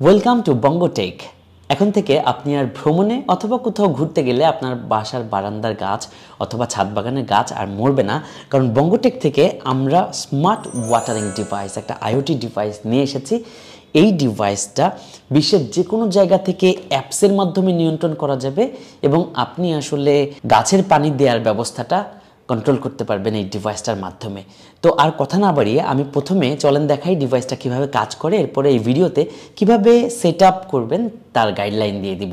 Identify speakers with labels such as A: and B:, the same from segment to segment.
A: Welcome to Bangatech. এখন থেকে আপনি আর ভ্রমণে অথবা কোথাও ঘুরতে গেলে আপনার বাসার বারান্দার গাছ অথবা ছাদ বাগানের গাছ আর মরবে না, কারণ বঙ্গটেক থেকে আমরা স্মার্ট ওয়াটারিং ডিভাইস, একটা আইওটি ডিভাইস নিয়ে এসেছি। এই ডিভাইসটা বিশ্বের যে কোনো জায়গা থেকে অ্যাপসের মাধ্যমে নিয়ন্ত্রণ করা যাবে এবং আপনি আসলে গাছের পানি দেওয়ার ব্যবস্থাটা কন্ট্রোল করতে পারবেন এই ডিভাইসটার মাধ্যমে। তো আর কথা না বাড়িয়ে আমি প্রথমে চলেন দেখাই ডিভাইসটা কিভাবে কাজ করে, এরপরে এই ভিডিওতে কিভাবে সেট আপ করবেন তার গাইডলাইন দিয়ে দিব।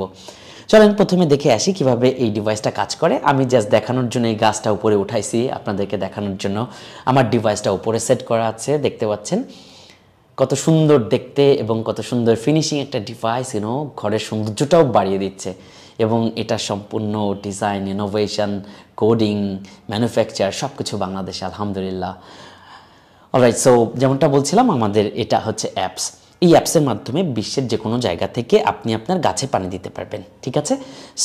A: চলেন প্রথমে দেখে আসি কিভাবে এই ডিভাইসটা কাজ করে। আমি জাস্ট দেখানোর জন্য এই গাছটা উপরে উঠাইছি, আপনাদেরকে দেখানোর জন্য। আমার ডিভাইসটা উপরে সেট করা আছে, দেখতে পাচ্ছেন কত সুন্দর দেখতে এবং কত সুন্দর ফিনিশিং একটা ডিভাইস, ঘরের সৌন্দর্যটাও বাড়িয়ে দিচ্ছে। এবং এটা সম্পূর্ণ ডিজাইন, ইনোভেশন, কোডিং, ম্যানুফ্যাকচার সব কিছু বাংলাদেশে, আলহামদুলিল্লাহ। অলরাইট, সো যেমনটা বলছিলাম, আমাদের এটা হচ্ছে অ্যাপস। এই অ্যাপসের মাধ্যমে বিশ্বের যে কোনো জায়গা থেকে আপনি আপনার গাছে পানি দিতে পারবেন, ঠিক আছে?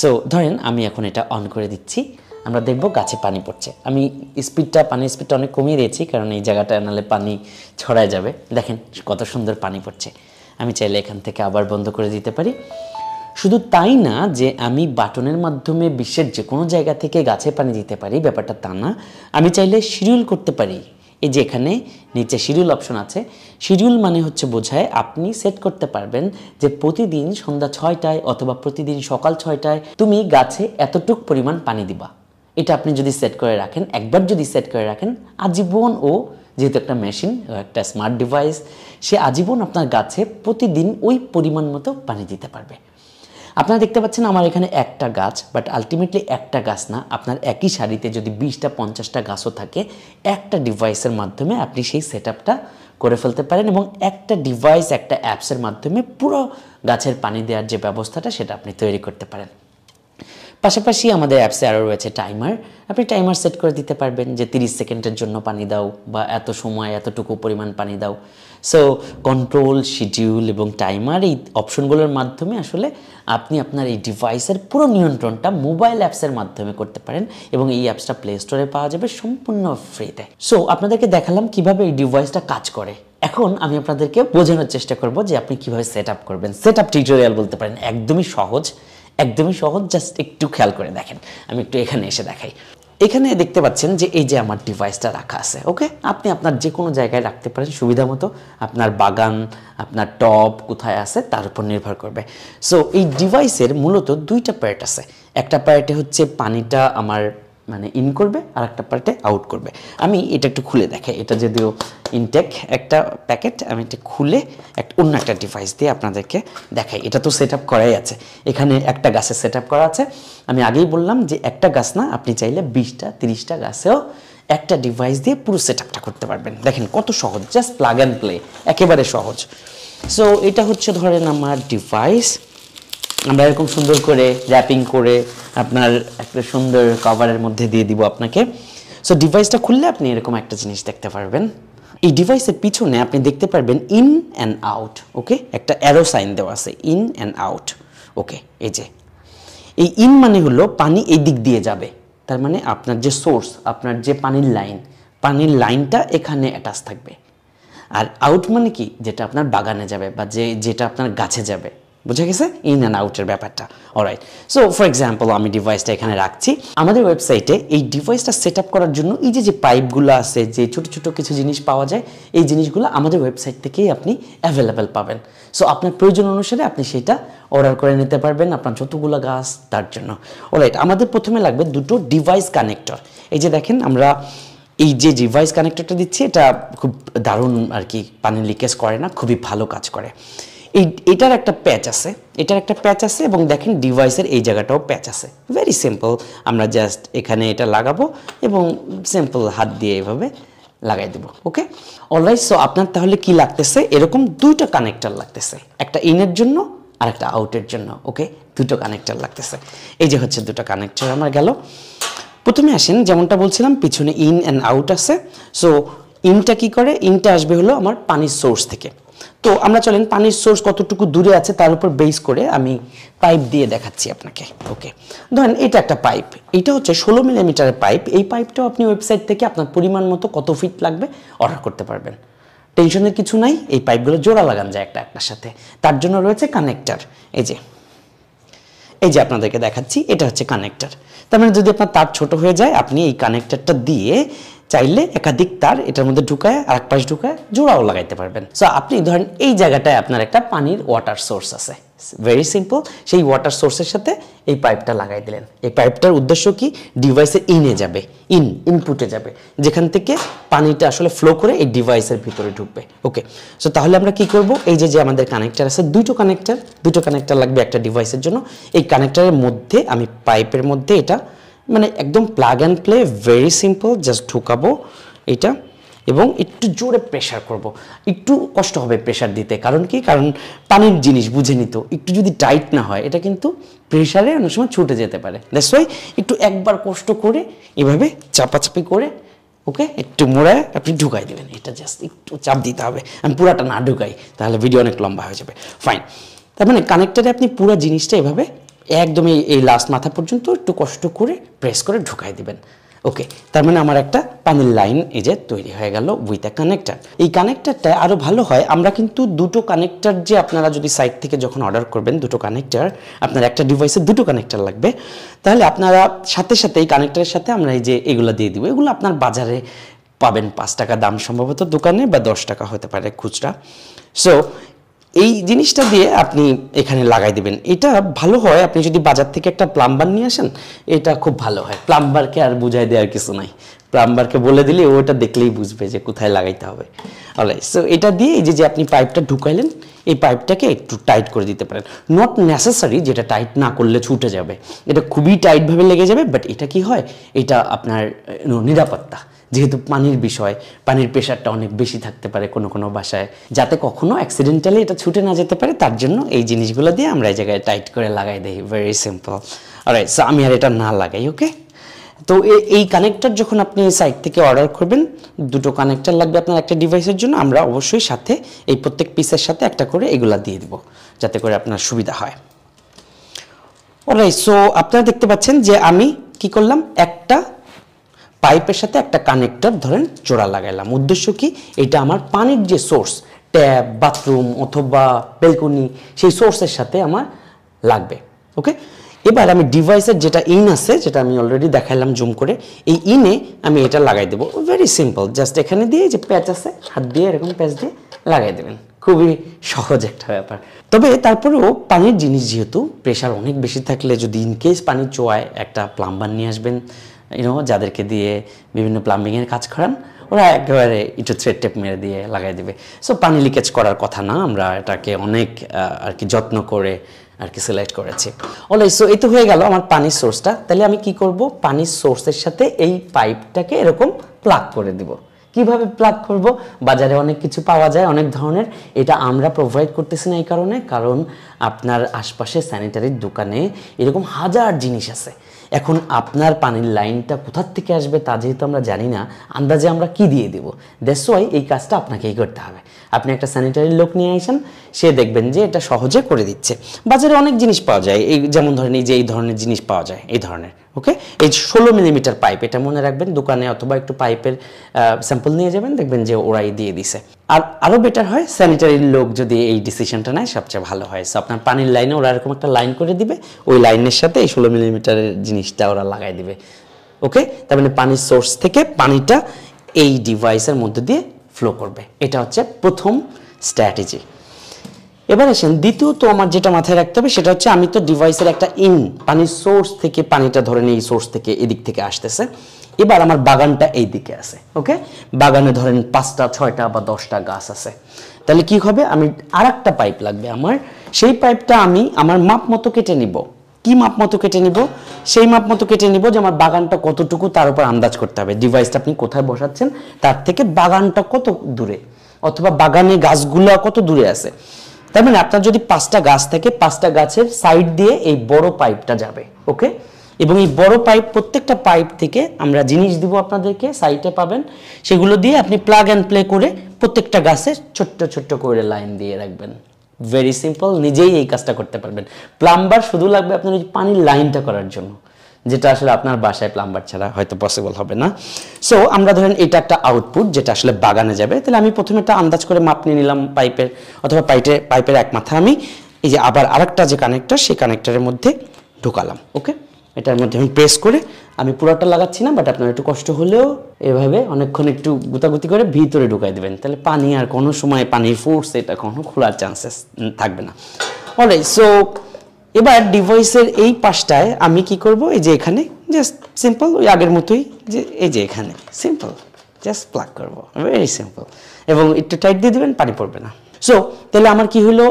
A: সো ধরেন আমি এখন এটা অন করে দিচ্ছি, আমরা দেখব গাছে পানি পড়ছে। আমি পানির স্পিডটা অনেক কমিয়ে দিয়েছি, কারণ এই জায়গাটা নাহলে পানি ছড়ায় যাবে। দেখেন কত সুন্দর পানি পড়ছে। আমি চাইলে এখান থেকে আবার বন্ধ করে দিতে পারি। শুধু তাই না যে আমি বাটনের মাধ্যমে বিশ্বের যে কোনো জায়গা থেকে গাছে পানি দিতে পারি, ব্যাপারটা তা না। আমি চাইলে শিডিউল করতে পারি। এই যে এখানে নিচে শিডিউল অপশন আছে, শিডিউল মানে হচ্ছে বোঝায় আপনি সেট করতে পারবেন যে প্রতিদিন সন্ধ্যা 6টায় অথবা প্রতিদিন সকাল 6টায় তুমি গাছে এতটুক পরিমাণ পানি দিবা। এটা আপনি যদি সেট করে রাখেন, একবার যদি সেট করে রাখেন, আজীবন যেহেতু একটা মেশিন, একটা স্মার্ট ডিভাইস, সে আজীবন আপনার গাছে প্রতিদিন ওই পরিমাণ মতো পানি দিতে পারবে। আপনারা দেখতে পাচ্ছেন আমার এখানে একটা গাছ, বাট আলটিমেটলি একটা গাছ না, আপনার একই সারিতে যদি 20টা 50টা গাছও থাকে, একটা ডিভাইসের মাধ্যমে আপনি সেই সেট আপটা করে ফেলতে পারেন এবং একটা ডিভাইস, একটা অ্যাপসের মাধ্যমে পুরো গাছের পানি দেওয়ার যে ব্যবস্থাটা সেটা আপনি তৈরি করতে পারেন। পাশাপাশি আমাদের অ্যাপসে আরও রয়েছে টাইমার। আপনি টাইমার সেট করে দিতে পারবেন যে 30 সেকেন্ডের জন্য পানি দাও বা এত সময় এতটুকু পরিমাণ পানি দাও। সো কন্ট্রোল, শিডিউল এবং টাইমার, এই অপশনগুলোর মাধ্যমে আসলে আপনি আপনার এই ডিভাইসের পুরো নিয়ন্ত্রণটা মোবাইল অ্যাপসের মাধ্যমে করতে পারেন এবং এই অ্যাপসটা প্লে স্টোরে পাওয়া যাবে সম্পূর্ণ ফ্রিতে। সো আপনাদেরকে দেখালাম কিভাবে এই ডিভাইসটা কাজ করে। এখন আমি আপনাদেরকে বোঝানোর চেষ্টা করব যে আপনি কিভাবে সেট আপ করবেন। সেট আপ টিউটোরিয়াল বলতে পারেন, একদমই সহজ, একদমই সহজ। জাস্ট একটু খেয়াল করে দেখেন, আমি একটু এখানে এসে দেখাই। এখানে দেখতে পাচ্ছেন যে এই যে আমার ডিভাইসটা রাখা আছে, ওকে? আপনি আপনার যে কোনো জায়গায় রাখতে পারেন সুবিধা মতো, আপনার বাগান, আপনার টব কোথায় আছে তার উপর নির্ভর করবে। সো এই ডিভাইসের মূলত দুইটা পার্ট আছে। একটা পার্টে হচ্ছে পানিটা আমার ইন করবে আর একটা পার্টে আউট করবে। আমি এটা একটু খুলে দেখাই। এটা যদিও ইনটেক একটা প্যাকেট, আমি এটা খুলে অন্য একটা ডিভাইস দিয়ে আপনাদেরকে দেখাই। এটা তো সেট আপ করাই আছে, এখানে একটা গাছের সেট আপ করা আছে। আমি আগেই বললাম যে একটা গাছ না, আপনি চাইলে 20টা 30টা গাছেও একটা ডিভাইস দিয়ে পুরো সেট আপটা করতে পারবেন। দেখেন কত সহজ, জাস্ট প্লাগ অ্যান্ড প্লে, একেবারে সহজ। সো এটা হচ্ছে ধরেন আমার ডিভাইস, আমরা এরকম সুন্দর করে র্যাপিং করে আপনার একটা সুন্দর কভারের মধ্যে দিয়ে দিব আপনাকে। সো ডিভাইসটা খুললে আপনি এরকম একটা জিনিস দেখতে পারবেন। এই ডিভাইসের পিছনে আপনি দেখতে পারবেন ইন অ্যান্ড আউট, ওকে? একটা অ্যারো সাইন দেওয়া আছে, ইন অ্যান্ড আউট, ওকে? এই যে এই ইন মানে হলো পানি এই দিক দিয়ে যাবে, তার মানে আপনার যে সোর্স, আপনার যে পানির লাইনটা এখানে অ্যাটাচ থাকবে। আর আউট মানে কি, যেটা আপনার বাগানে যাবে বা যেটা আপনার গাছে যাবে। বুঝে গেছে ইন অ্যান্ড আউটের ব্যাপারটা? অলরাইট, সো ফর এক্সাম্পল আমি ডিভাইসটা এখানে রাখছি। আমাদের ওয়েবসাইটে এই ডিভাইসটা সেট আপ করার জন্য এই যে পাইপগুলো আছে, যে ছোটো ছোটো কিছু জিনিস পাওয়া যায়, এই জিনিসগুলো আমাদের ওয়েবসাইট থেকেই আপনি অ্যাভেলেবেল পাবেন। সো আপনার প্রয়োজন অনুসারে আপনি সেটা অর্ডার করে নিতে পারবেন আপনার যতগুলো গাছ তার জন্য। অলরাইট, আমাদের প্রথমে লাগবে দুটো ডিভাইস কানেক্টর। এই যে দেখেন আমরা এই যে ডিভাইস কানেক্টরটা দিচ্ছি, এটা খুব দারুণ আর কি, পানি লিকেজ করে না, খুবই ভালো কাজ করে। এটার একটা প্যাচ আছে এবং দেখেন ডিভাইসের এই জায়গাটাও প্যাচ আছে। ভেরি সিম্পল, আমরা জাস্ট এখানে এটা লাগাবো এবং সিম্পল হাত দিয়ে এভাবে লাগাই দেবো, ওকে? অলরাইট, সো আপনার তাহলে কি লাগতেছে, এরকম দুইটা কানেক্টর লাগতেছে, একটা ইনের জন্য আর একটা আউটের জন্য, ওকে? দুটো কানেক্টর লাগতেছে। এই যে হচ্ছে দুটো কানেক্টর আমার গেল। প্রথমে আসেন, যেমনটা বলছিলাম পিছনে ইন অ্যান্ড আউট আছে। সো ইনটা কি করে, ইনটা আসবে হলো আমার পানির সোর্স থেকে। তো আমরা চলেন পানির সোর্স কতটুকু দূরে আছে তার উপর বেস করে আমি পাইপ দিয়ে দেখাচ্ছি আপনাকে, ওকে? ধরেন এটা একটা পাইপ, এটা হচ্ছে 16 মিলিমিটারের পাইপ। এই পাইপটাও আপনি ওয়েবসাইট থেকে আপনার পরিমাণ মতো কত ফিট লাগবে অর্ডার করতে পারবেন। টেনশনের কিছু নাই, এই পাইপগুলো জোড়া লাগান যায় একটা একটার সাথে, তার জন্য রয়েছে কানেক্টর। এই যে আপনাদেরকে দেখাচ্ছি, এটা হচ্ছে কানেক্টর। তার মানে যদি আপনার তার ছোট হয়ে যায়, আপনি এই কানেক্টরটা দিয়ে চাইলে একাধিক তার এটার মধ্যে ঢুকায় আর এক পাশ ঢুকায় জোড়াও লাগাইতে পারবেন। সো আপনি ধরেন এই জায়গাটায় আপনার একটা পানির ওয়াটার সোর্স আছে, ভেরি সিম্পল, সেই ওয়াটার সোর্সের সাথে এই পাইপটা লাগাই দিলেন। এই পাইপটার উদ্দেশ্য কি, ডিভাইসের ইনে যাবে, ইনপুটে যাবে, যেখান থেকে পানিটা আসলে ফ্লো করে এই ডিভাইসের ভিতরে ঢুকবে। ওকে, সো তাহলে আমরা কি করব, এই যে আমাদের কানেক্টর আছে, দুটো কানেক্টর লাগবে একটা ডিভাইসের জন্য। এই কানেক্টরের মধ্যে আমি পাইপের মধ্যে এটা মানে একদম plug and play, very simple, just ঢুকাবো এটা এবং একটু জোরে প্রেশার করব। একটু কষ্ট হবে প্রেশার দিতে, কারণ কি, কারণ পানির জিনিস বুঝে নিত, একটু যদি টাইট না হয় এটা কিন্তু প্রেশারে অনেক সময় ছুটে যেতে পারে। দ্যাটস ওয়াই একটু একবার কষ্ট করে এভাবে চাপাচাপি করে ওকে একটু মোড়ায় আপনি ঢুকাই দেবেন। এটা জাস্ট একটু চাপ দিতে হবে, আমি পুরাটা না ঢুকাই তাহলে ভিডিও অনেক লম্বা হয়ে যাবে। ফাইন, তার মানে কানেক্টারে আপনি পুরো জিনিসটা এভাবে একদম এই লাস্ট মাথা পর্যন্ত একটু কষ্ট করে প্রেস করে ঢুকাই দিবেন। ওকে, তার মানে আমার একটা পানির লাইন এই যে তৈরি হয়ে গেল উইথ এ কানেক্টর। এই কানেক্টরটা আরও ভালো হয়, আমরা কিন্তু দুটো কানেক্টর, যে আপনারা যদি সাইট থেকে যখন অর্ডার করবেন দুটো কানেক্টর, আপনার একটা ডিভাইসে দুটো কানেক্টর লাগবে, তাহলে আপনারা সাথে সাথে এই কানেক্টরের সাথে আমরা এই যে এগুলো দিয়ে দিব। এগুলো আপনার বাজারে পাবেন 5 টাকা দাম সম্ভবত দোকানে, বা 10 টাকা হতে পারে খুচরা। সো এই জিনিসটা দিয়ে আপনি এখানে লাগাই দিবেন। এটা ভালো হয় আপনি যদি বাজার থেকে একটা প্লাম্বার নিয়ে আসেন, এটা খুব ভালো হয়। প্লাম্বারকে আর বুঝাই দেওয়ার কিছু নাই, প্লাম্বারকে বলে দিলে ওটা দেখলেই বুঝবে যে কোথায় লাগাইতে হবে। অলরাইট, সো এটা দিয়ে এই যে আপনি পাইপটা ঢুকাইলেন, এই পাইপটাকে একটু টাইট করে দিতে পারেন। নট নেসেসারি যেটা টাইট না করলে ছুটে যাবে, এটা খুবই টাইটভাবে লেগে যাবে, বাট এটা কি হয়, এটা আপনার নিরাপত্তা, যেহেতু পানির বিষয়, পানির প্রেশারটা অনেক বেশি থাকতে পারে কোনো কোনো বাসায়, যাতে কখনো অ্যাক্সিডেন্টালি এটা ছুটে না যেতে পারে, তার জন্য এই জিনিসগুলো দিয়ে আমরা এই জায়গায় টাইট করে লাগাই দিই। Very simple. অলরাইট, সো আমি আর এটা না লাগাই। ওকে, তো এই কানেক্টর যখন আপনি সাইট থেকে অর্ডার করবেন, দুটো কানেক্টর লাগবে আপনার একটা ডিভাইসের জন্য, আমরা অবশ্যই সাথে এই প্রত্যেক পিসের সাথে একটা করে এগুলা দিয়ে দিব, যাতে করে আপনার সুবিধা হয়। অলরাইট, সো আপনারা দেখতে পাচ্ছেন যে আমি কি করলাম, একটা পাইপের সাথে একটা কানেক্টর ধরেন জোড়া লাগাইলাম। উদ্দেশ্য কি, এটা আমার পানির যে সোর্স, ট্যাপ, বাথরুম অথবা বেলকনি, সেই সোর্সের সাথে আমার লাগবে। ওকে, এবার আমি ডিভাইসের যেটা ইন আছে, যেটা আমি অলরেডি দেখাইলাম জুম করে, এই ইনে আমি এটা লাগাই দেবো। ভেরি সিম্পল, জাস্ট এখানে দিয়ে যে প্যাচ আছে, হাত দিয়ে এরকম প্যাচ দিয়ে লাগাই দেবেন। খুবই সহজ একটা ব্যাপার। তবে তারপরেও পানির জিনিস যেহেতু, প্রেশার অনেক বেশি থাকলে যদি ইনকেস পানি চোয়ায়, একটা প্লাম্বার নিয়ে আসবেন, যাদেরকে দিয়ে বিভিন্ন প্লাম্বিংয়ের কাজ করান, ওরা একেবারে একটু থ্রেড টেপ মেরে দিয়ে লাগাই দেবে। সো পানি লিকেজ করার কথা না, আমরা এটাকে অনেক আর কি যত্ন করে আর কি সিলেক্ট করেছি। অলরাইট, সো এই তো হয়ে গেল আমার পানির সোর্সটা। তাহলে আমি কি করব, পানির সোর্সের সাথে এই পাইপটাকে এরকম প্লাগ করে দিব। কিভাবে প্লাগ করব, বাজারে অনেক কিছু পাওয়া যায় অনেক ধরনের, এটা আমরা প্রোভাইড করতেছি না এই কারণে, কারণ আপনার আশপাশে স্যানিটারির দোকানে এরকম হাজার জিনিস আছে। এখন আপনার পানির লাইনটা কোথার থেকে আসবে তা যেহেতু আমরা জানি না, আন্দাজে আমরা কি দিয়ে দেব। দ্যাটস ওয়াই এই কাজটা আপনাকেই করতে হবে। আপনি একটা স্যানিটারি লোক নিয়ে আসেন, সে দেখবেন যে এটা সহজে করে দিচ্ছে। বাজারে অনেক জিনিস পাওয়া যায়, এই যেমন ধরেন এই যে এই ধরনের জিনিস পাওয়া যায়, এই ধরনের। ওকে, এই 16 মিলিমিটার পাইপ, এটা মনে রাখবেন, দোকানে অথবা একটু পাইপের স্যাম্পল নিয়ে যাবেন, দেখবেন যে ওরাই দিয়ে দিছে। আর আরও বেটার হয় স্যানিটারির লোক যদি এই ডিসিশনটা নেয়, সবচেয়ে ভালো হয়। সো আপনার পানির লাইনে ওরা এরকম একটা লাইন করে দিবে, ওই লাইনের সাথে এই 16 মিলিমিটারের জিনিসটা ওরা লাগাই দিবে। ওকে, তার মানে পানির সোর্স থেকে পানিটা এই ডিভাইসের মধ্যে দিয়ে ফ্লো করবে। এটা হচ্ছে প্রথম স্ট্র্যাটেজি। এবার আসেন দ্বিতীয়ত, আমার যেটা মাথায় রাখতে হবে সেটা হচ্ছে, আমি তো ডিভাইসের একটা পানির সোর্স থেকে পানিটা ধরেন এই সোর্স থেকে এদিক থেকে আসতেছে। এবার আমার বাগানটা এই দিকে আছে। ওকে, বাগানে ধরেন 5টা 6টা বা 10টা গাছ আছে। তাহলে কি হবে, আমি আরেকটা পাইপ লাগবে আমার। সেই পাইপটা আমি আমার মাপ মতো কেটে নিব। কি মাপ মতো কেটে নিব, সেই মাপ মতো কেটে নিব যে আমার বাগানটা কতটুকু তার উপর আন্দাজ করতে হবে। ডিভাইসটা আপনি কোথায় বসাচ্ছেন তার থেকে বাগানটা কত দূরে, অথবা বাগানে গাছগুলো কত দূরে আছে। তার মানে আপনার যদি 5টা গাছ থাকে, 5টা গাছের সাইড দিয়ে এই বড় পাইপটা যাবে। ওকে, এবং এই বড় পাইপ, প্রত্যেকটা পাইপ থেকে আমরা জিনিস দিব আপনাদেরকে, সাইটে পাবেন, সেগুলো দিয়ে আপনি প্লাগ অ্যান্ড প্লে করে প্রত্যেকটা গাছে ছোট্ট ছোট্ট করে লাইন দিয়ে রাখবেন। ভেরি সিম্পল, নিজেই এই কাজটা করতে পারবেন। প্লাম্বার শুধু লাগবে আপনার ওই পানির লাইনটা করার জন্য। যেটা আসলে আপনার বাসায় প্লাম্বার ছাড়া হয়তো পসিবল হবে না। সো আমরা ধরেন এটা একটা আউটপুট যেটা আসলে বাগানে যাবে, তাহলে আমি প্রথমে একটা আন্দাজ করে মাপ নিয়ে নিলাম পাইপের, অথবা পাইপের এক মাথা আমি এই যে আবার আরেকটা যে কানেক্টর, সেই কানেক্টরের মধ্যে ঢোকালাম। ওকে, এটার মধ্যে আমি প্রেস করে, আমি পুরোটা লাগাচ্ছি না, বাট আপনার একটু কষ্ট হলেও এভাবে অনেকক্ষণ একটু গুতাগুতি করে ভিতরে ঢুকাই দেবেন, তাহলে পানি আর কোনো সময় পানির ফোর্স এটা কোনো খোলার চান্সেস থাকবে না। অলরাইট, সো এবার ডিভাইসের এই পাশটায় আমি কি করব, এই যে এখানে জাস্ট সিম্পল ওই আগের মতোই, যে এই যে এখানে সিম্পল জাস্ট প্লাগ করব, ভেরি সিম্পল, এবং একটু টাইট দিয়ে দেবেন, পানি পড়বে না। সো তাহলে আমার কি হলো,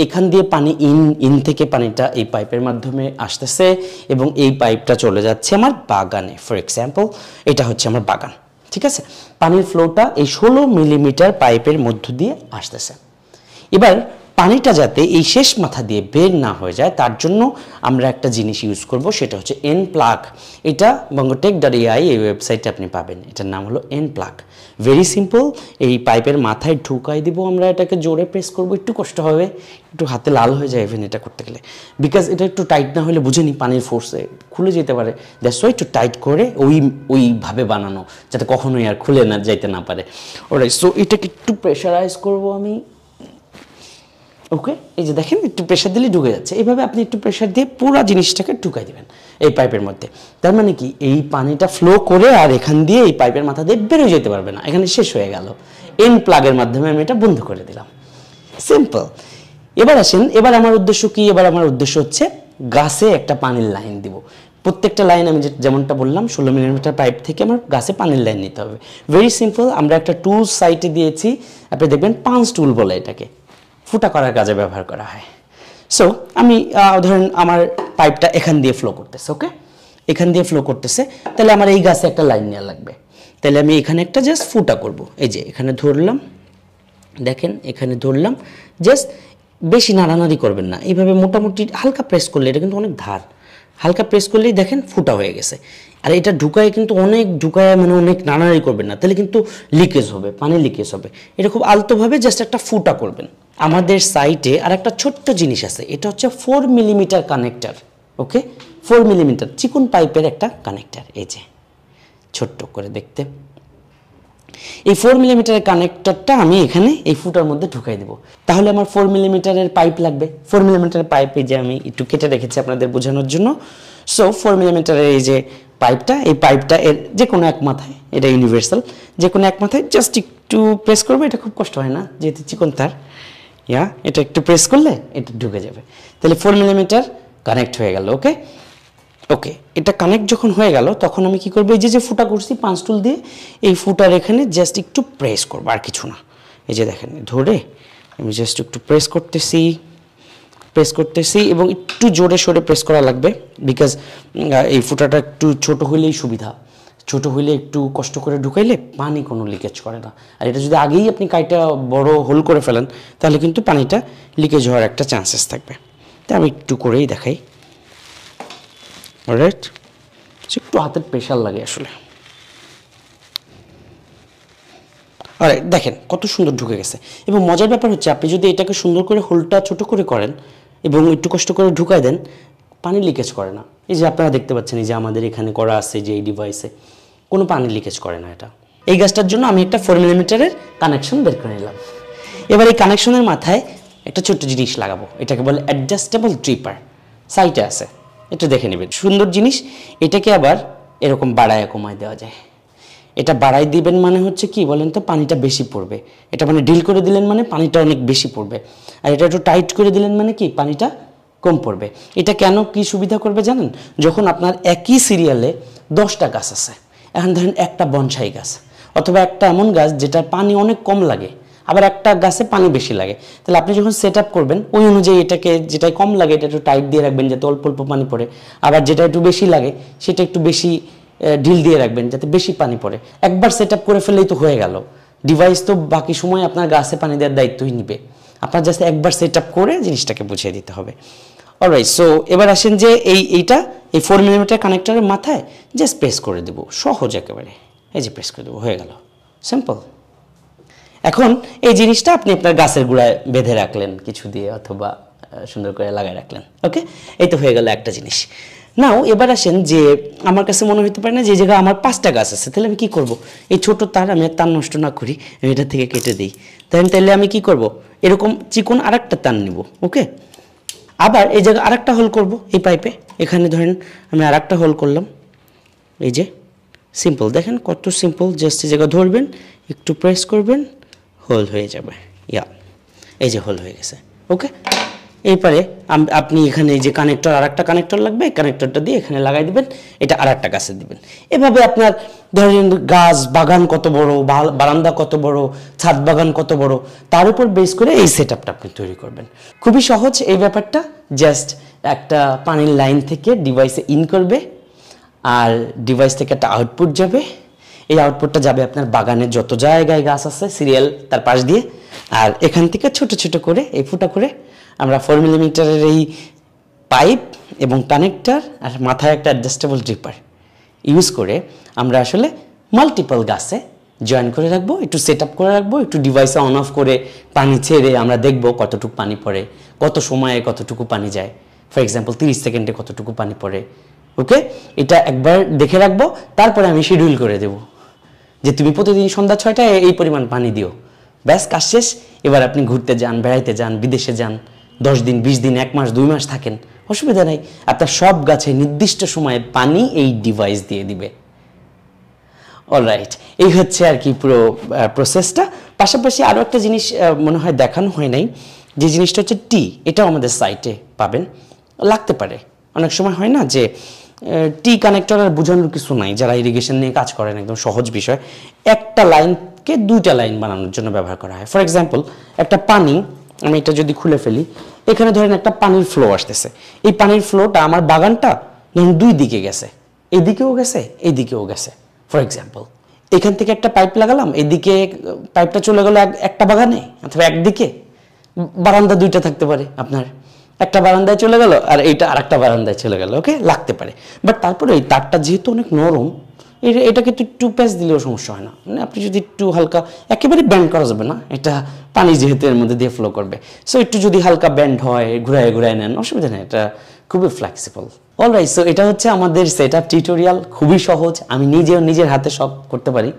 A: এখান দিয়ে পানি ইন থেকে পানিটা এই পাইপের মাধ্যমে আসতেছে, এবং এই পাইপটা চলে যাচ্ছে আমার বাগানে। ফর এক্সাম্পল এটা হচ্ছে আমার বাগান, ঠিক আছে। পানির ফ্লোটা এই 16 মিলিমিটার পাইপের মধ্য দিয়ে আসতেছে। এবার পানিটা যাতে এই শেষ মাথা দিয়ে বের না হয়ে যায়, তার জন্য আমরা একটা জিনিস ইউজ করব, সেটা হচ্ছে এন প্লাগ। এটা bongotech.ai এই ওয়েবসাইটে আপনি পাবেন, এটার নাম হলো এন প্লাগ। ভেরি সিম্পল, এই পাইপের মাথায় ঢুকাই দিব আমরা, এটাকে জোরে প্রেস করব, একটু কষ্ট হবে, একটু হাতে লাল হয়ে যায় ইভেন এটা করতে গেলে, বিকজ এটা একটু টাইট না হলে বুঝেনি পানির ফোর্সে খুলে যেতে পারে, দ্যাটস ওয়াই একটু টাইট করে ওইভাবে বানানো, যাতে কখনোই আর খুলে না যাইতে না পারে। অলরাইট, সো এটাকে একটু প্রেশারাইজ করব আমি। ওকে, এই যে দেখেন একটু প্রেশার দিলে ঢুকে যাচ্ছে, এইভাবে আপনি একটু প্রেশার দিয়ে পুরো জিনিসটাকে ঢুকাই দেবেন এই পাইপের মধ্যে। তার মানে কি, এই পানিটা ফ্লো করে আর এখান দিয়ে এই পাইপের মাথা দিয়ে বেরোয় যেতে পারবে না, এখানে শেষ হয়ে গেল। এন প্লাগের মাধ্যমে আমি এটা বন্ধ করে দিলাম, সিম্পল। এবার আসেন, এবার আমার উদ্দেশ্য কি, এবার আমার উদ্দেশ্য হচ্ছে গাছে একটা পানির লাইন দিব। প্রত্যেকটা লাইন আমি যেমনটা বললাম 16 মিলিমিটার পাইপ থেকে আমার গাছে পানির লাইন নিতে হবে। ভেরি সিম্পল, আমরা একটা টুল সাইটে দিয়েছি, আপনি দেখবেন পাঞ্চ টুল বলে এটাকে, ফুটা করার কাজে ব্যবহার করা হয়। সো আমি ধরেন আমার পাইপটা এখান দিয়ে ফ্লো করতেছে, ওকে, এখান দিয়ে ফ্লো করতেছে, তাহলে আমার এই গাছে একটা লাইন নেওয়া লাগবে। তাহলে আমি এখানে একটা জাস্ট ফুটা করব, এই যে এখানে ধরলাম, দেখেন এখানে ধরলাম, জাস্ট বেশি নাড়ানাড়ি করবেন না, এইভাবে মোটামুটি হালকা প্রেস করলে, এটা কিন্তু অনেক ধার, হালকা প্রেস করলেই দেখেন ফুটা হয়ে গেছে। আর এটা ঢুকায় কিন্তু মানে অনেক নাড়ানাড়ি করবেন না, তাহলে কিন্তু লিকেজ হবে, পানি লিকেজ হবে। এটা খুব আলতোভাবে জাস্ট একটা ফুটা করবেন। আমাদের সাইটে আর একটা ছোট্ট জিনিস আছে, এটা হচ্ছে 4 মিলিমিটার কানেক্টর। ওকে, 4 মিলিমিটার চিকন পাইপের একটা কানেক্টর, এই যে ছোট্ট করে দেখতে। এই 4 মিলিমিটারের কানেক্টরটা আমি এখানে এই ফুটার মধ্যে ঢুকাই দেবো। তাহলে আমার 4 মিলিমিটারের পাইপ লাগবে। 4 মিলিমিটারের পাইপ এই যে আমি একটু কেটে রেখেছি আপনাদের বোঝানোর জন্য। সো 4 মিলিমিটারের এই যে পাইপটা, এই পাইপটা এর যে কোনো এক মাথায়, এটা ইউনিভার্সাল, যে কোনো এক মাথায় জাস্ট একটু প্রেস করবো, এটা খুব কষ্ট হয় না যেহেতু চিকন তার, এটা একটু প্রেস করলে এটা ঢুকে যাবে। তাহলে 4 মিলিমিটার কানেক্ট হয়ে গেল। ওকে ওকে, এটা কানেক্ট যখন হয়ে গেল, তখন আমি কি করবো, এই যে ফুটা করছি পাঁচ টুল দিয়ে, এই ফুটার এখানে জাস্ট একটু প্রেস করবো, আর কিছু না। এই যে দেখেন ধরে আমি জাস্ট একটু প্রেস করতেছি, এবং একটু জোরে সোরে প্রেস করা লাগবে, বিকজ এই ফুটাটা একটু ছোট হইলেই সুবিধা, ছোট হইলে একটু কষ্ট করে ঢুকাইলে পানি কোনো লিকেজ করে না। আর এটা যদি আগেই আপনি কাইটা বড় হোল করে ফেলেন, তাহলে কিন্তু পানিটা লিকেজ হওয়ার একটা চান্সেস থাকবে। তাই আমি একটু করেই দেখাই। অলরাইট, একটু হাতের প্রেশার লাগে আসলে। অলরাইট, দেখেন কত সুন্দর ঢুকে গেছে। এবং মজার ব্যাপার হচ্ছে, আপনি যদি এটাকে সুন্দর করে হোলটা ছোট করে করেন এবং একটু কষ্ট করে ঢুকায় দেন, পানি লিকেজ করে না। এই যে আপনারা দেখতে পাচ্ছেন, এই যে আমাদের এখানে করা আছে যে এই ডিভাইসে, কোনো পানি লিকেজ করে না এটা। এই গাছটার জন্য আমি একটা 4 মিলিমিটারের কানেকশন বের করে নিলাম। এবার এই কানেকশনের মাথায় একটা ছোট্ট জিনিস লাগাবো, এটাকে বলে অ্যাডজাস্টেবল ড্রিপার, সাইটে আছে, একটু দেখে নেবেন, সুন্দর জিনিস। এটাকে আবার এরকম বাড়ায় কমায় দেওয়া যায়। এটা বাড়াই দিবেন মানে হচ্ছে কি বলেন তো, পানিটা বেশি পড়বে। এটা মানে ডিল করে দিলেন মানে পানিটা অনেক বেশি পড়বে, আর এটা একটু টাইট করে দিলেন মানে কি পানিটা কম পড়বে। এটা কেন কি সুবিধা করবে জানেন, যখন আপনার একই সিরিয়ালে 10টা গাছ আছে, এখন ধরেন একটা বনসাই গাছ অথবা একটা এমন গাছ যেটা পানি অনেক কম লাগে, আবার একটা গাছে পানি বেশি লাগে, তাহলে আপনি যখন সেট আপ করবেন ওই অনুযায়ী এটাকে, যেটা কম লাগে এটা একটু টাইট দিয়ে রাখবেন যাতে অল্প অল্প পানি পড়ে, আবার যেটা একটু বেশি লাগে সেটা একটু বেশি ঢিল দিয়ে রাখবেন যাতে বেশি পানি পড়ে। একবার সেট আপ করে ফেললেই তো হয়ে গেল। ডিভাইস তো বাকি সময় আপনার গাছে পানি দেওয়ার দায়িত্বই নিবে, আপনার জাস্ট একবার সেট আপ করে জিনিসটাকে বুঝিয়ে দিতে হবে। অলরাইট, সো এবার আসেন যে এইটা এই 4 মিলিমিটার কানেক্টরের মাথায় জাস্ট প্রেস করে দেবো, সহজ একেবারে, এই যে প্রেস করে দেবো, হয়ে গেল, সিম্পল। এখন এই জিনিসটা আপনি আপনার গাছের গোড়ায় বেঁধে রাখলেন কিছু দিয়ে, অথবা সুন্দর করে লাগাই রাখলেন। ওকে, এই তো হয়ে গেল একটা জিনিস। নাও এবার আসেন যে আমার কাছে মনে হতে পারে না যে জায়গায় আমার 5টা গাছ আছে, তাহলে আমি কি করব? এই ছোট তার আমি তার নষ্ট না করি, আমি এটা থেকে কেটে দিই। তাহলে আমি কি করব? এরকম চিকন আরেকটা তার নিব। ওকে, আবার এই জায়গায় আরেকটা হোল করব এই পাইপে। এখানে ধরেন আমি আরেকটা হোল করলাম, এই যে সিম্পল, দেখেন কত সিম্পল। জাস্ট এই জায়গা ধরবেন, একটু প্রেস করবেন, হোল হয়ে যাবে। এই যে হোল হয়ে গেছে। ওকে, এরপরে আপনি এখানে এই যে কানেক্টর, আরেকটা কানেক্টর লাগবে, এই কানেক্টরটা দিয়ে এখানে লাগাই দিবেন, এটা আরেকটা গাছে দিবেন। এভাবে আপনার ধরেন গাছ বাগান কত বড়, বারান্দা কত বড়, ছাদ বাগান কত বড়, তার উপর বেস করে এই সেটআপটা আপনি তৈরি করবেন। খুবই সহজ এই ব্যাপারটা। জাস্ট একটা পানির লাইন থেকে ডিভাইসে ইন করবে, আর ডিভাইস থেকে একটা আউটপুট যাবে। এই আউটপুটটা যাবে আপনার বাগানের যত জায়গায় গাছ আছে সিরিয়াল তার পাশ দিয়ে, আর এখান থেকে ছোট ছোট করে এই ফুটা করে আমরা 4 মিলিমিটারের এই পাইপ এবং কানেক্টর আর মাথায় একটা অ্যাডজাস্টেবল ড্রিপার ইউজ করে আমরা আসলে মাল্টিপল গাছে জয়েন করে রাখবো, একটু সেট আপ করে রাখবো, একটু ডিভাইসে অন অফ করে পানি ছেড়ে আমরা দেখব কতটুকু পানি পড়ে, কত সময়ে কতটুকু পানি যায়। ফর এক্সাম্পল 30 সেকেন্ডে কতটুকু পানি পড়ে। ওকে, এটা একবার দেখে রাখবো, তারপরে আমি শিডিউল করে দেব যে তুমি প্রতিদিন সন্ধ্যা 6টায় এই পরিমাণ পানি দিও। ব্যাস, কাজ শেষ। এবার আপনি ঘুরতে যান, বেড়াইতে যান, বিদেশে যান, 10 দিন, 20 দিন, 1 মাস, 2 মাস থাকেন, অসুবিধা নাই। আপনার সব গাছে নির্দিষ্ট সময়ে পানি এই ডিভাইস দিয়ে দিবে। অলরাইট, এই হচ্ছে আর কি পুরো প্রসেসটা। পাশাপাশি আরও একটা জিনিস মনে হয় দেখানো হয় নাই, যে জিনিসটা হচ্ছে টি। এটাও আমাদের সাইটে পাবেন, লাগতে পারে। অনেক সময় হয় না যে টি কানেক্টর আর বোঝানোর কিছু নাই, যারা ইরিগেশন নিয়ে কাজ করেন, একদম সহজ বিষয়। একটা লাইনকে 2টা লাইন বানানোর জন্য ব্যবহার করা হয়। ফর এক্সাম্পল একটা পানি, আমি এটা যদি খুলে ফেলি, এখানে ধরেন একটা পানির ফ্লো আসতেছে। এই পানির ফ্লোটা আমার বাগানটা ধরুন 2 দিকে গেছে, এইদিকেও গেছে, এইদিকেও গেছে। ফর এক্সাম্পল এখান থেকে একটা পাইপ লাগালাম, এদিকে পাইপটা চলে গেল একটা বাগানে, অথবা একদিকে। বারান্দা 2টা থাকতে পারে আপনার, একটা বারান্দায় চলে গেল আর এইটা আরেকটা বারান্দায় চলে গেল। ওকে, লাগতে পারে। বাট তারপরে এই তারটা যেহেতু অনেক নরম, এটাকে একটু প্যাচ দিলেও সমস্যা হয় না। মানে আপনি যদি একটু হালকা, একেবারে ব্যান্ড করা যাবে না, এটা পানি যেহেতু এর মধ্যে দিয়ে ফ্লো করবে, সো একটু যদি হালকা ব্যান্ড হয়, ঘুরায় নেন, অসুবিধা নেই, এটা খুবই ফ্লেক্সিবল। অলরাইট, সো এটা হচ্ছে আমাদের সেটআপ টিউটোরিয়াল। খুবই সহজ, আমি নিজেও নিজের হাতে সব করতে পারি,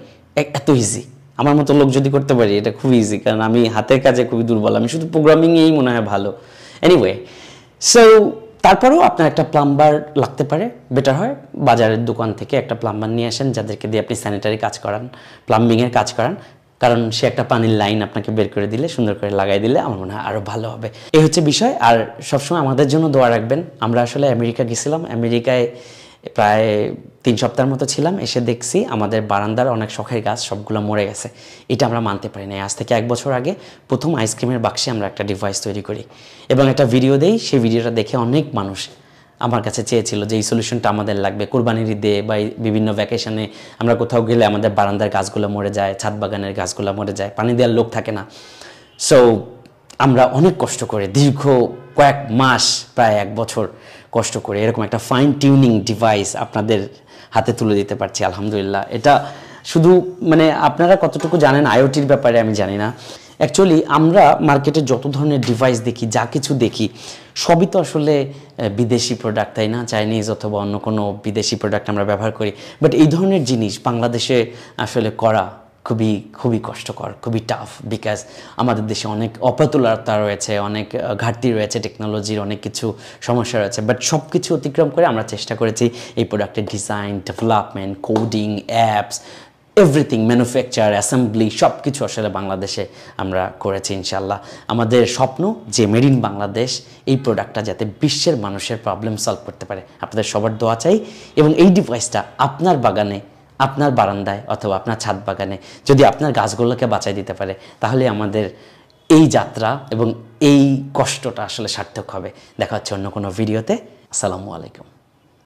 A: এত ইজি। আমার মতো লোক যদি করতে পারি, এটা খুবই ইজি, কারণ আমি হাতের কাজে খুবই দুর্বল, আমি শুধু প্রোগ্রামিংয়েই মনে হয় ভালো। এনিওয়ে, সো তারপরেও আপনার একটা প্লাম্বার লাগতে পারে, বেটার হয় বাজারের দোকান থেকে একটা প্লাম্বার নিয়ে আসেন, যাদেরকে দিয়ে আপনি স্যানিটারি কাজ করান, প্লাম্বিংয়ের কাজ করান, কারণ সে একটা পানির লাইন আপনাকে বের করে দিলে, সুন্দর করে লাগাই দিলে আমার মনে হয় আরও ভালো হবে। এই হচ্ছে বিষয়। আর সবসময় আমাদের জন্য দোয়া রাখবেন। আমরা আসলে আমেরিকা গেছিলাম, আমেরিকায় প্রায় 3 সপ্তাহের মতো ছিলাম। এসে দেখছি আমাদের বারান্দার অনেক শখের গাছ সবগুলো মরে গেছে। এটা আমরা মানতে পারি না। আজ থেকে 1 বছর আগে প্রথম আইসক্রিমের বাক্সে আমরা একটা ডিভাইস তৈরি করি এবং একটা ভিডিও দেই। সেই ভিডিওটা দেখে অনেক মানুষ আমার কাছে চেয়েছিল যে এই সলিউশনটা আমাদের লাগবে। কোরবানির ঈদে বা বিভিন্ন ভ্যাকেশনে আমরা কোথাও গেলে আমাদের বারান্দার গাছগুলো মরে যায়, ছাদ বাগানের গাছগুলো মরে যায়, পানি দেওয়ার লোক থাকে না। সো আমরা অনেক কষ্ট করে দীর্ঘ কয়েক মাস, প্রায় 1 বছর কষ্ট করে এরকম একটা ফাইন টিউনিং ডিভাইস আপনাদের হাতে তুলে দিতে পারছি, আলহামদুলিল্লাহ। এটা শুধু মানে আপনারা কতটুকু জানেন আইওটির ব্যাপারে আমি জানি না। অ্যাকচুয়ালি আমরা মার্কেটে যত ধরনের ডিভাইস দেখি, যা কিছু দেখি, সবই তো আসলে বিদেশি প্রোডাক্ট, তাই না? চাইনিজ অথবা অন্য কোনো বিদেশি প্রোডাক্ট আমরা ব্যবহার করি। বাট এই ধরনের জিনিস বাংলাদেশে আসলে করা খুবই খুবই কষ্টকর, খুবই টাফ, বিকজ আমাদের দেশে অনেক অপতুলতা রয়েছে, অনেক ঘাটতি রয়েছে, টেকনোলজির অনেক কিছু সমস্যা রয়েছে। বাট সব কিছু অতিক্রম করে আমরা চেষ্টা করেছি এই প্রোডাক্টের design, development, coding, apps, everything, manufacture, assembly, সব কিছু আসলে বাংলাদেশে আমরা করেছি ইনশাল্লাহ। আমাদের স্বপ্ন যে মেড ইন বাংলাদেশ এই প্রোডাক্টটা যাতে বিশ্বের মানুষের প্রবলেম সলভ করতে পারে। আপনাদের সবার দোয়া চাই এবং এই ডিভাইসটা আপনার বাগানে, আপনার বারান্দায় অথবা আপনার ছাদ বাগানে যদি আপনার গাছগুলোকে বাঁচাই দিতে পারে, তাহলে আমাদের এই যাত্রা এবং এই কষ্টটা আসলে সার্থক হবে। দেখা হচ্ছে অন্য কোনো ভিডিওতে। আসসালামু আলাইকুম।